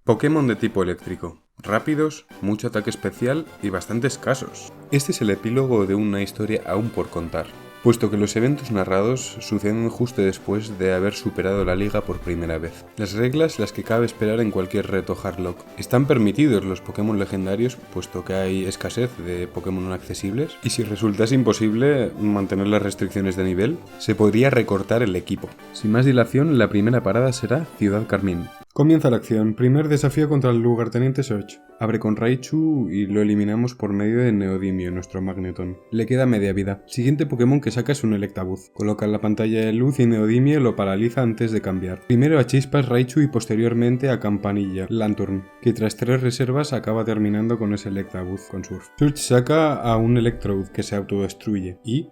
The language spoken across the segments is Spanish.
Pokémon de tipo eléctrico. Rápidos, mucho ataque especial y bastante escasos. Este es el epílogo de una historia aún por contar, puesto que los eventos narrados suceden justo después de haber superado la liga por primera vez. Las reglas, las que cabe esperar en cualquier reto Hardlock. Están permitidos los Pokémon legendarios, puesto que hay escasez de Pokémon no accesibles, y si resultase imposible mantener las restricciones de nivel, se podría recortar el equipo. Sin más dilación, la primera parada será Ciudad Carmín. Comienza la acción. Primer desafío contra el lugarteniente Search. Abre con Raichu y lo eliminamos por medio de Neodimio, nuestro Magneton. Le queda media vida. Siguiente Pokémon que saca es un Electabuzz. Coloca en la pantalla de luz y Neodimio lo paraliza antes de cambiar. Primero a Chispas Raichu y posteriormente a Campanilla, Lanturn, que tras 3 reservas acaba terminando con ese Electabuzz con Surf. Search saca a un Electrode que se autodestruye y...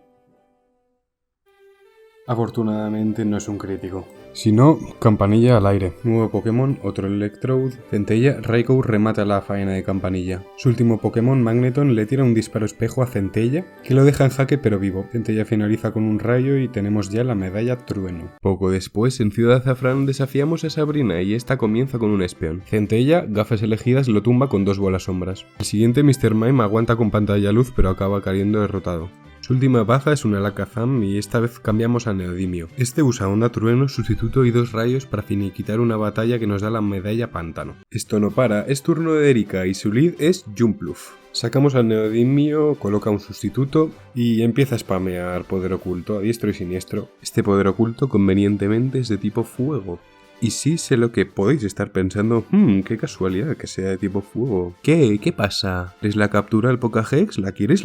afortunadamente no es un crítico. Si no, Campanilla al aire. Nuevo Pokémon, otro Electrode. Centella, Raikou remata la faena de Campanilla. Su último Pokémon, Magneton, le tira un disparo espejo a Centella, que lo deja en jaque pero vivo. Centella finaliza con un rayo y tenemos ya la medalla Trueno. Poco después, en Ciudad Azafrán desafiamos a Sabrina y esta comienza con un Espeon. Centella, gafas elegidas, lo tumba con 2 bolas sombras. El siguiente, Mr. Mime, aguanta con pantalla luz pero acaba cayendo derrotado. Su última baza es un Alakazam y esta vez cambiamos a Neodimio. Este usa Onda Trueno, sustituto y 2 rayos para finiquitar una batalla que nos da la medalla Pantano. Esto no para, es turno de Erika y su lead es Jumpluff. Sacamos a Neodimio, coloca un sustituto y empieza a spamear poder oculto a diestro y siniestro. Este poder oculto convenientemente es de tipo fuego. Y sí sé lo que podéis estar pensando, qué casualidad que sea de tipo fuego. ¿Qué pasa? ¿Es la captura del Pokédex? ¿La quieres?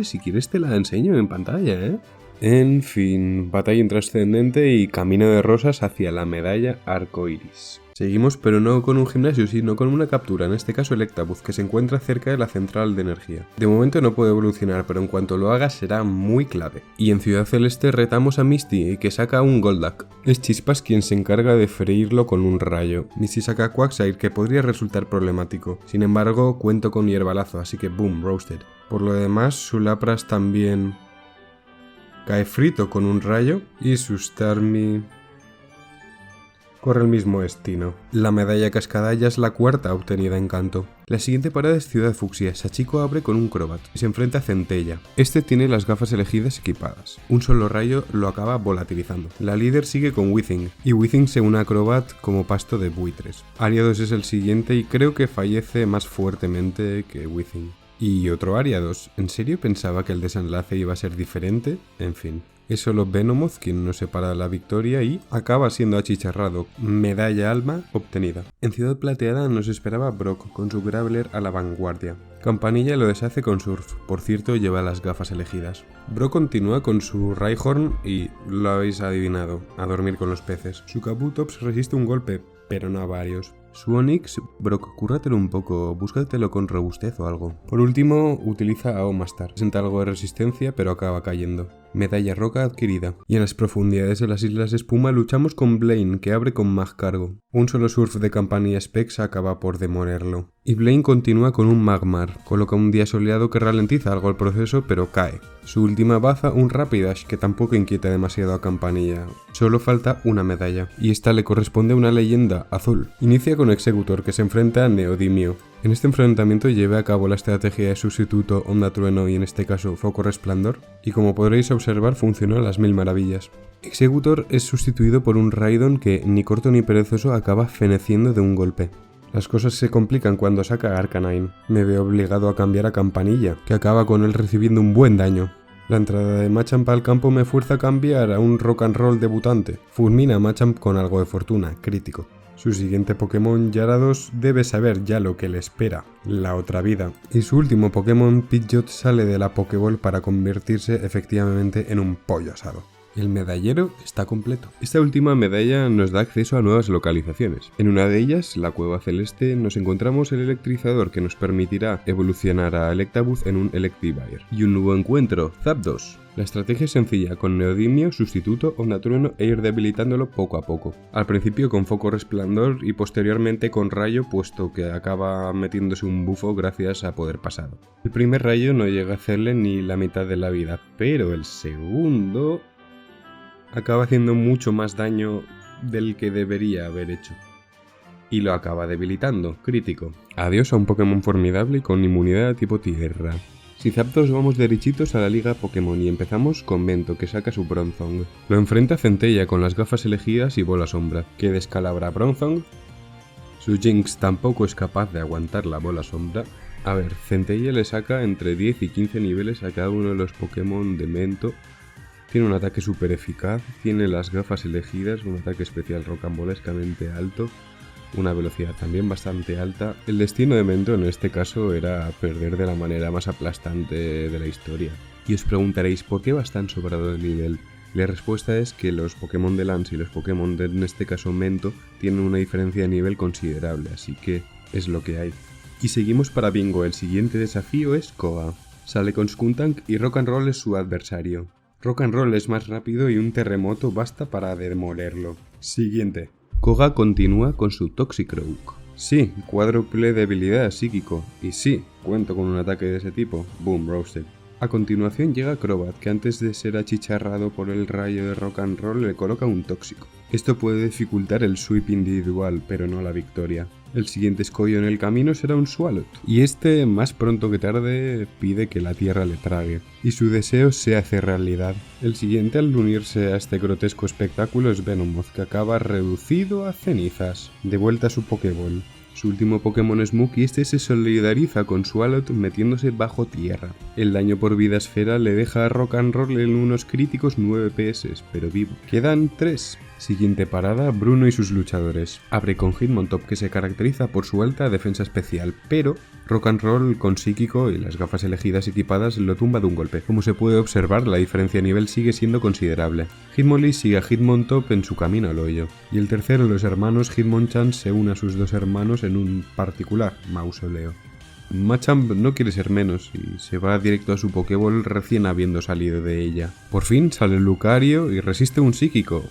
Si quieres te la enseño en pantalla, ¿eh? En fin, batalla intrascendente y camino de rosas hacia la medalla Arcoiris. Seguimos, pero no con un gimnasio, sino con una captura, en este caso Electabuzz, que se encuentra cerca de la central de energía. De momento no puede evolucionar, pero en cuanto lo haga será muy clave. Y en Ciudad Celeste retamos a Misty, que saca un Golduck. Es Chispas quien se encarga de freírlo con un rayo. Misty saca a Quagsire, que podría resultar problemático. Sin embargo, cuento con Hierbalazo, así que boom, roasted. Por lo demás, su Lapras también cae frito con un rayo y su Starmie corre el mismo destino. La medalla Cascadalla es la cuarta obtenida en Kanto. La siguiente parada es Ciudad Fucsia. Sachiko abre con un Crobat y se enfrenta a Centella. Este tiene las gafas elegidas equipadas. Un solo rayo lo acaba volatilizando. La líder sigue con Weezing y Weezing se une a Crobat como pasto de buitres. Ariados es el siguiente y creo que fallece más fuertemente que Weezing. Y otro Ariados. ¿En serio pensaba que el desenlace iba a ser diferente? En fin. Es solo Venomoth quien nos separa la victoria y acaba siendo achicharrado. Medalla alma obtenida. En Ciudad Plateada nos esperaba Brock con su Graveler a la vanguardia. Campanilla lo deshace con Surf, por cierto lleva las gafas elegidas. Brock continúa con su Rhyhorn y, lo habéis adivinado, a dormir con los peces. Su Kabutops resiste un golpe, pero no a varios. Su Onix, Brock, cúrratelo un poco, búscatelo con robustez o algo. Por último, utiliza a Omastar. Presenta algo de resistencia, pero acaba cayendo. Medalla roca adquirida. Y en las profundidades de las Islas Espuma luchamos con Blaine, que abre con Magcargo. Un solo Surf de Campanilla Specs acaba por demolerlo. Y Blaine continúa con un Magmar. Coloca un día soleado que ralentiza algo el proceso, pero cae. Su última baza, un Rapidash, que tampoco inquieta demasiado a Campanilla. Solo falta una medalla. Y esta le corresponde a una leyenda, Azul. Inicia con Executor, que se enfrenta a Neodimio. En este enfrentamiento lleva a cabo la estrategia de sustituto Onda Trueno y en este caso Foco Resplandor, y como podréis observar funcionó a las 1000 maravillas. Executor es sustituido por un Raidon que, ni corto ni perezoso, acaba feneciendo de un golpe. Las cosas se complican cuando saca a Arcanine. Me veo obligado a cambiar a Campanilla, que acaba con él recibiendo un buen daño. La entrada de Machamp al campo me fuerza a cambiar a un Rock and Roll debutante. Fulmina a Machamp con algo de fortuna, crítico. Su siguiente Pokémon, Gyarados, debe saber ya lo que le espera, la otra vida. Y su último Pokémon, Pidgeot, sale de la Pokéball para convertirse efectivamente en un pollo asado. El medallero está completo. Esta última medalla nos da acceso a nuevas localizaciones. En una de ellas, la Cueva Celeste, nos encontramos el electrizador que nos permitirá evolucionar a Electabuzz en un Electivire. Y un nuevo encuentro, Zapdos. La estrategia es sencilla, con Neodimio, sustituto, Onda Trueno e ir debilitándolo poco a poco. Al principio con Foco Resplandor y posteriormente con Rayo, puesto que acaba metiéndose un bufo gracias a Poder Pasado. El primer rayo no llega a hacerle ni la mitad de la vida, pero el segundo acaba haciendo mucho más daño del que debería haber hecho. y lo acaba debilitando, crítico. Adiós a un Pokémon formidable y con inmunidad a tipo tierra. Si Zapdos vamos derechitos a la liga Pokémon y empezamos con Vento, que saca su Bronzong. Lo enfrenta Centella con las gafas elegidas y bola sombra, que descalabra a Bronzong. Su Jynx tampoco es capaz de aguantar la bola sombra. A ver, Centella le saca entre 10 y 15 niveles a cada uno de los Pokémon de Mento. Tiene un ataque súper eficaz, tiene las gafas elegidas, un ataque especial rocambolescamente alto, una velocidad también bastante alta. El destino de Mento en este caso era perder de la manera más aplastante de la historia. Y os preguntaréis, ¿por qué vas tan sobrado de nivel? La respuesta es que los Pokémon de Lance y los Pokémon de, en este caso Mento, tienen una diferencia de nivel considerable, así que es lo que hay. Y seguimos para Bingo, el siguiente desafío es Koga. Sale con Skuntank y Rock'n'Roll es su adversario. Rock'n'Roll es más rápido y un terremoto basta para demolerlo. Siguiente. Koga continúa con su Toxicroak. Sí, cuádruple debilidad psíquico. Y sí, cuento con un ataque de ese tipo. Boom, roasted. A continuación llega Crobat, que antes de ser achicharrado por el rayo de Rock'n'Roll le coloca un tóxico. Esto puede dificultar el sweep individual, pero no la victoria. El siguiente escollo en el camino será un Swalot, y este, más pronto que tarde, pide que la tierra le trague, y su deseo se hace realidad. El siguiente al unirse a este grotesco espectáculo es Venomoth, que acaba reducido a cenizas. De vuelta a su Pokéball. Su último Pokémon es Muk y este se solidariza con Swalot metiéndose bajo tierra. El daño por vida esfera le deja a Rock'n'Roll en unos críticos 9 PS, pero vivo. Quedan 3. Siguiente parada, Bruno y sus luchadores. Abre con Hitmontop, que se caracteriza por su alta defensa especial, pero Rock'n'Roll con psíquico y las gafas elegidas equipadas lo tumba de un golpe. Como se puede observar, la diferencia de nivel sigue siendo considerable. Hitmonlee sigue a Hitmontop en su camino al hoyo. Y el tercero, los hermanos Hitmonchan, se une a sus dos hermanos en un particular mausoleo. Machamp no quiere ser menos y se va directo a su Pokéball recién habiendo salido de ella. Por fin sale Lucario y resiste un psíquico.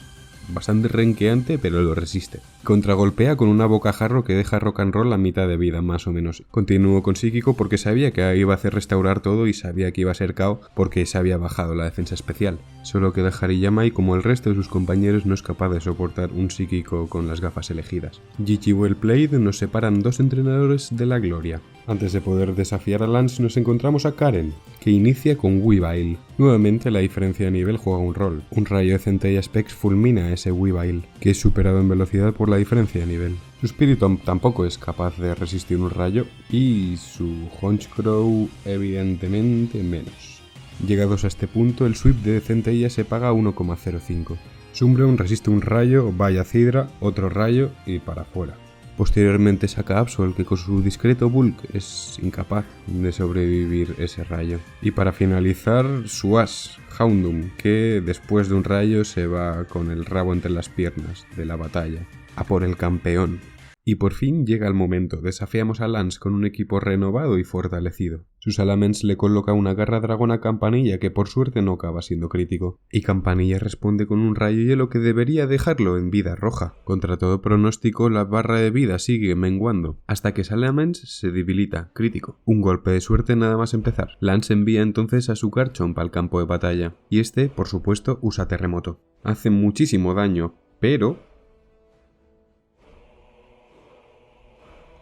Bastante renqueante, pero lo resiste. Contragolpea con una bocajarro que deja a Rock'n'Roll a mitad de vida, más o menos. Continuó con psíquico porque sabía que iba a hacer restaurar todo y sabía que iba a ser KO porque se había bajado la defensa especial. Solo que Hariyama, y como el resto de sus compañeros, no es capaz de soportar un psíquico con las gafas elegidas. GG well played, nos separan dos entrenadores de la gloria. Antes de poder desafiar a Lance nos encontramos a Karen, que inicia con Weavile. Nuevamente la diferencia de nivel juega un rol. Un rayo de Centella Specs fulmina a ese Weavile, que es superado en velocidad por la diferencia de nivel. Su Spiritomb tampoco es capaz de resistir un rayo y su Honchkrow evidentemente menos. Llegados a este punto, el sweep de Centella se paga 1,05. Su Umbreon resiste un rayo, vaya Cidra, otro rayo y para afuera. Posteriormente saca Absol, que con su discreto bulk es incapaz de sobrevivir ese rayo. Y para finalizar, su as, Houndoom, que después de un rayo se va con el rabo entre las piernas de la batalla, a por el campeón. Y por fin llega el momento, desafiamos a Lance con un equipo renovado y fortalecido. Su Salamence le coloca una garra dragón a Campanilla que por suerte no acaba siendo crítico. Y Campanilla responde con un rayo hielo que debería dejarlo en vida roja. Contra todo pronóstico, la barra de vida sigue menguando, hasta que Salamence se debilita, crítico. Un golpe de suerte nada más empezar. Lance envía entonces a su Garchomp al campo de batalla, y este, por supuesto, usa terremoto. Hace muchísimo daño, pero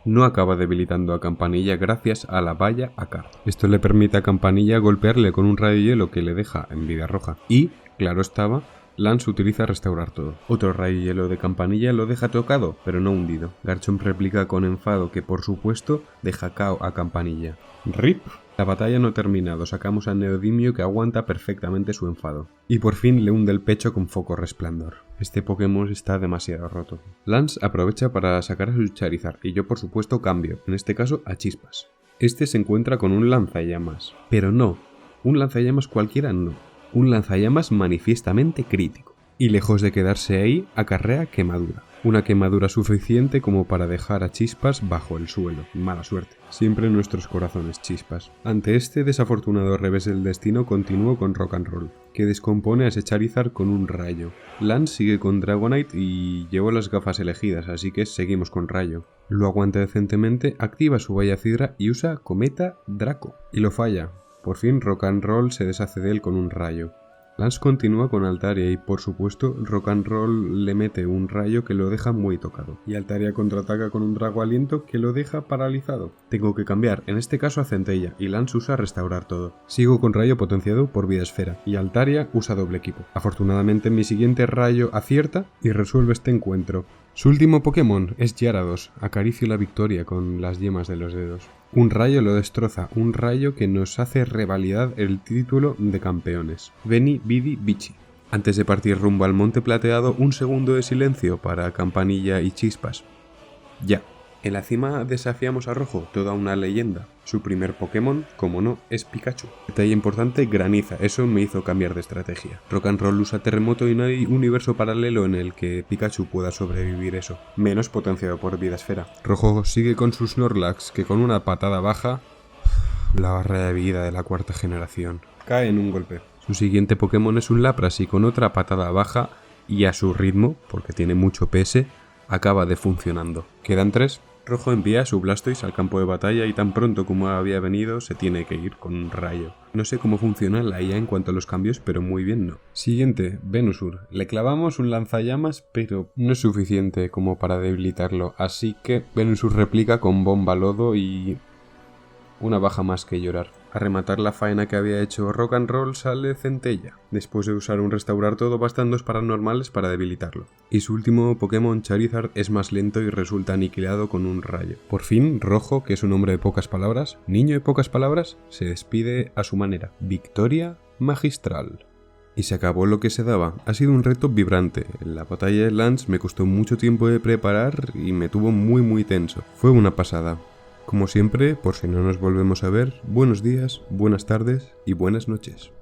no acaba debilitando a Campanilla gracias a la valla Akar. Esto le permite a Campanilla golpearle con un rayo hielo que le deja en vida roja. Y, claro estaba, Lance utiliza restaurar todo. Otro rayo hielo de Campanilla lo deja tocado, pero no hundido. Garchomp replica con enfado que por supuesto deja KO a Campanilla. RIP. La batalla no ha terminado, sacamos a Neodimio que aguanta perfectamente su enfado. Y por fin le hunde el pecho con foco resplandor. Este Pokémon está demasiado roto. Lance aprovecha para sacar a su Charizard y yo por supuesto cambio, en este caso a Chispas. Este se encuentra con un lanzallamas. Pero no, un lanzallamas cualquiera no. Un lanzallamas manifiestamente crítico. Y lejos de quedarse ahí, acarrea quemadura. Una quemadura suficiente como para dejar a Chispas bajo el suelo. Mala suerte. Siempre en nuestros corazones, Chispas. Ante este desafortunado revés del destino, continúo con Rock'n'Roll, que descompone a ese Charizard con un rayo. Lance sigue con Dragonite y llevo las gafas elegidas, así que seguimos con rayo. Lo aguanta decentemente, activa su valla Cidra y usa Cometa Draco. Y lo falla. Por fin Rock'n'Roll se deshace de él con un rayo. Lance continúa con Altaria y por supuesto Rock and Roll le mete un rayo que lo deja muy tocado. Y Altaria contraataca con un Drago Aliento que lo deja paralizado. Tengo que cambiar, en este caso a Centella, y Lance usa Restaurar Todo. Sigo con rayo potenciado por Vida Esfera y Altaria usa doble equipo. Afortunadamente mi siguiente rayo acierta y resuelve este encuentro. Su último Pokémon es Gyarados, acaricio la victoria con las yemas de los dedos. Un rayo lo destroza, un rayo que nos hace revalidar el título de campeones. Veni, Vidi, Vici. Antes de partir rumbo al Monte Plateado, un segundo de silencio para Campanilla y Chispas. Ya. En la cima desafiamos a Rojo, toda una leyenda. Su primer Pokémon, como no, es Pikachu. Detalle importante, graniza, eso me hizo cambiar de estrategia. Rock and Roll usa terremoto y no hay universo paralelo en el que Pikachu pueda sobrevivir eso, menos potenciado por Vida Esfera. Rojo sigue con sus Snorlax, que con una patada baja, la barra de vida de la cuarta generación, cae en un golpe. Su siguiente Pokémon es un Lapras y con otra patada baja y a su ritmo, porque tiene mucho PS, acaba defuncionando. Quedan 3. Rojo envía a su Blastoise al campo de batalla y tan pronto como había venido se tiene que ir con un rayo. No sé cómo funciona la IA en cuanto a los cambios, pero muy bien no. Siguiente, Venusaur. Le clavamos un lanzallamas, pero no es suficiente como para debilitarlo, así que Venusaur replica con Bomba Lodo y una baja más que llorar. A rematar la faena que había hecho Rock and Roll sale Centella. Después de usar un Restaurar Todo bastan 2 paranormales para debilitarlo. Y su último Pokémon Charizard es más lento y resulta aniquilado con un rayo. Por fin, Rojo, que es un hombre de pocas palabras, niño de pocas palabras, se despide a su manera. Victoria magistral. Y se acabó lo que se daba. Ha sido un reto vibrante. La batalla de Lance me costó mucho tiempo de preparar y me tuvo muy tenso. Fue una pasada. Como siempre, por si no nos volvemos a ver, buenos días, buenas tardes y buenas noches.